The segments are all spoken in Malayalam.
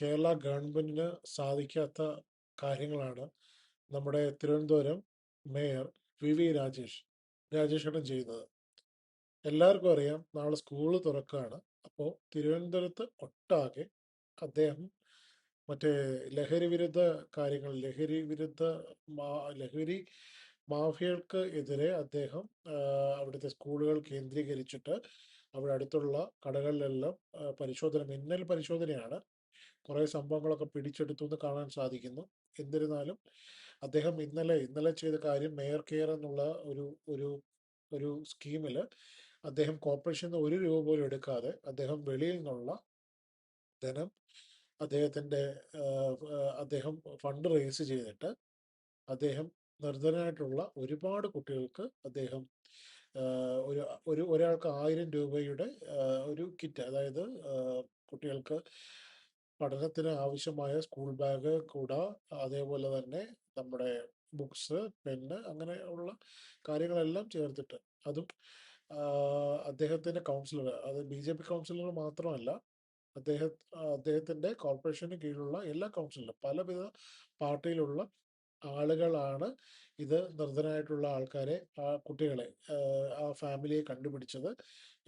കേരള ഗവൺമെന്റിന് സാധിക്കാത്ത കാര്യങ്ങളാണ് നമ്മുടെ തിരുവനന്തപുരം മേയർ രാജേഷേട്ടൻ ചെയ്യുന്നത്. എല്ലാവർക്കും അറിയാം, നാളെ സ്കൂൾ തുറക്കുകയാണ്. അപ്പോൾ തിരുവനന്തപുരത്ത് ഒട്ടാകെ അദ്ദേഹം മറ്റേ ലഹരി വിരുദ്ധ കാര്യങ്ങൾ, ലഹരി മാഫിയകൾക്ക് എതിരെ അദ്ദേഹം അവിടുത്തെ സ്കൂളുകൾ കേന്ദ്രീകരിച്ചിട്ട് അവിടെ അടുത്തുള്ള കടകളിലെല്ലാം മിന്നൽ പരിശോധനയാണ്. കുറേ സംഭവങ്ങളൊക്കെ പിടിച്ചെടുത്തു എന്ന് കാണാൻ സാധിക്കുന്നു. എന്നിരുന്നാലും അദ്ദേഹം ഇന്നലെ ചെയ്ത കാര്യം, മേയർ കെയർ എന്നുള്ള ഒരു ഒരു ഒരു സ്കീമിൽ അദ്ദേഹം കോർപ്പറേഷന് 1 രൂപ പോലും എടുക്കാതെ അദ്ദേഹം വെളിയിൽ നിന്നുള്ള ധനം അദ്ദേഹത്തിൻ്റെ അദ്ദേഹം ഫണ്ട് റേസ് ചെയ്തിട്ട് അദ്ദേഹം നിർധനരായിട്ടുള്ള ഒരുപാട് കുട്ടികൾക്ക് അദ്ദേഹം ഒരു ഒരാൾക്ക് 1000 രൂപയുടെ ഒരു കിറ്റ്, അതായത് കുട്ടികൾക്ക് പഠനത്തിന് ആവശ്യമായ സ്കൂൾ ബാഗ്, കുട, അതേപോലെ തന്നെ നമ്മുടെ ബുക്സ്, പെന്ന്, അങ്ങനെ ഉള്ള കാര്യങ്ങളെല്ലാം ചേർത്തിട്ട്, അതും അദ്ദേഹത്തിൻ്റെ കൗൺസിലർ, അത് BJP കൗൺസിലർ മാത്രമല്ല, അദ്ദേഹം അദ്ദേഹത്തിൻ്റെ കോർപ്പറേഷന് കീഴിലുള്ള എല്ലാ കൗൺസിലറും പലവിധ പാർട്ടിയിലുള്ള ആളുകളാണ് ഇത് നിർധനരായിട്ടുള്ള ആൾക്കാരെ, ആ കുട്ടികളെ, ആ ഫാമിലിയെ കണ്ടുപിടിച്ചത്.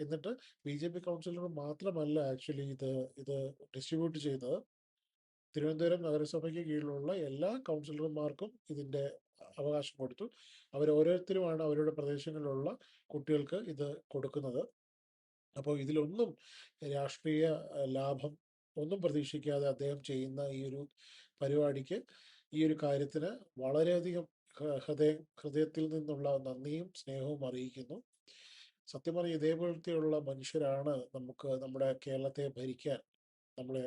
എന്നിട്ട് BJP കൗൺസിലർ മാത്രമല്ല ആക്ച്വലി ഇത് ഡിസ്ട്രിബ്യൂട്ട് ചെയ്യുന്നത്. തിരുവനന്തപുരം നഗരസഭയ്ക്ക് കീഴിലുള്ള എല്ലാ കൗൺസിലർമാർക്കും ഇതിൻ്റെ അവകാശം കൊടുത്തു. ഓരോരുത്തരുമാണ് അവരുടെ പ്രദേശങ്ങളിലുള്ള കുട്ടികൾക്ക് ഇത് കൊടുക്കുന്നത്. അപ്പോൾ ഇതിലൊന്നും രാഷ്ട്രീയ ലാഭം ഒന്നും പ്രതീക്ഷിക്കാതെ അദ്ദേഹം ചെയ്യുന്ന ഈ ഒരു പരിപാടിക്ക്, ഈ ഒരു കാര്യത്തിന് വളരെയധികം ഹൃദയത്തിൽ നിന്നുള്ള നന്ദിയും സ്നേഹവും അറിയിക്കുന്നു. സത്യം പറഞ്ഞാൽ ഇതേപോലത്തെയുള്ള മനുഷ്യരാണ് നമുക്ക് നമ്മുടെ കേരളത്തെ ഭരിക്കാൻ, നമ്മളെ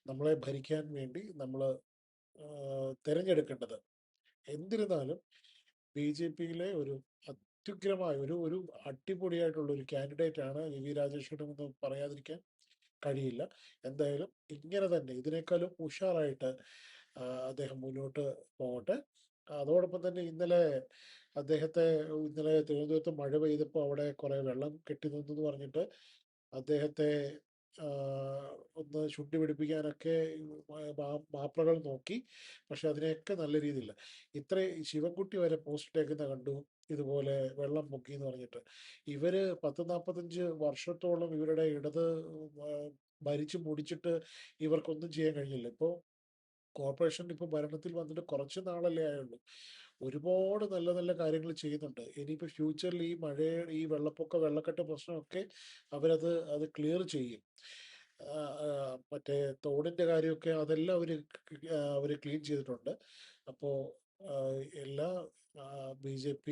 നമ്മളെ ഭരിക്കാൻ വേണ്ടി നമ്മൾ തിരഞ്ഞെടുക്കേണ്ടത്. എന്നിരുന്നാലും BJPയിലെ ഒരു അത്യുഗ്രമായ ഒരു അടിപൊളിയായിട്ടുള്ള ഒരു കാൻഡിഡേറ്റ് ആണ് രാജേഷേട്ടൻ എന്ന് പറയാതിരിക്കാൻ കഴിയില്ല. എന്തായാലും ഇങ്ങനെ തന്നെ ഇതിനേക്കാളും ഉഷാറായിട്ട് അദ്ദേഹം മുന്നോട്ട് പോകട്ടെ. അതോടൊപ്പം തന്നെ ഇന്നലെ തിരുവനന്തപുരത്ത് മഴ പെയ്തപ്പോൾ അവിടെ കുറേ വെള്ളം കെട്ടി നിന്നെന്ന് പറഞ്ഞിട്ട് അദ്ദേഹത്തെ ഒന്ന് ചുണ്ടി പിടിപ്പിക്കാനൊക്കെ മാപ്രകൾ നോക്കി. പക്ഷെ അതിനെയൊക്കെ നല്ല രീതിയിൽ, ശിവൻകുട്ടി വരെ പോസ്റ്റ് ഇട്ടേക്കുന്ന കണ്ടു, ഇതുപോലെ വെള്ളം പൊക്കി എന്ന് പറഞ്ഞിട്ട്. 10-45 വർഷത്തോളം ഇവരുടെ ഭരിച്ചു മുടിച്ചിട്ട് ഇവർക്കൊന്നും ചെയ്യാൻ കഴിഞ്ഞില്ല. ഇപ്പോൾ കോർപ്പറേഷൻ ഇപ്പോൾ ഭരണത്തിൽ വന്നിട്ട് കുറച്ച് നാളല്ലേ ആയുള്ളൂ. ഒരുപാട് നല്ല നല്ല കാര്യങ്ങൾ ചെയ്യുന്നുണ്ട്. ഇനിയിപ്പോൾ ഫ്യൂച്ചറിൽ ഈ വെള്ളക്കെട്ട് പ്രശ്നമൊക്കെ അത് ക്ലിയർ ചെയ്യും. മറ്റേ തോടിൻ്റെ കാര്യമൊക്കെ അതെല്ലാം അവർ ക്ലീൻ ചെയ്തിട്ടുണ്ട്. അപ്പോൾ എല്ലാ BJP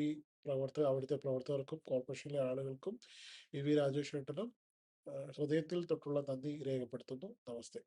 അവിടുത്തെ പ്രവർത്തകർക്കും കോർപ്പറേഷനിലെ ആളുകൾക്കും രാജേഷ് ഏട്ടനും ഹൃദയത്തിൽ തൊട്ടുള്ള നന്ദി രേഖപ്പെടുത്തുന്നു. നമസ്തേ.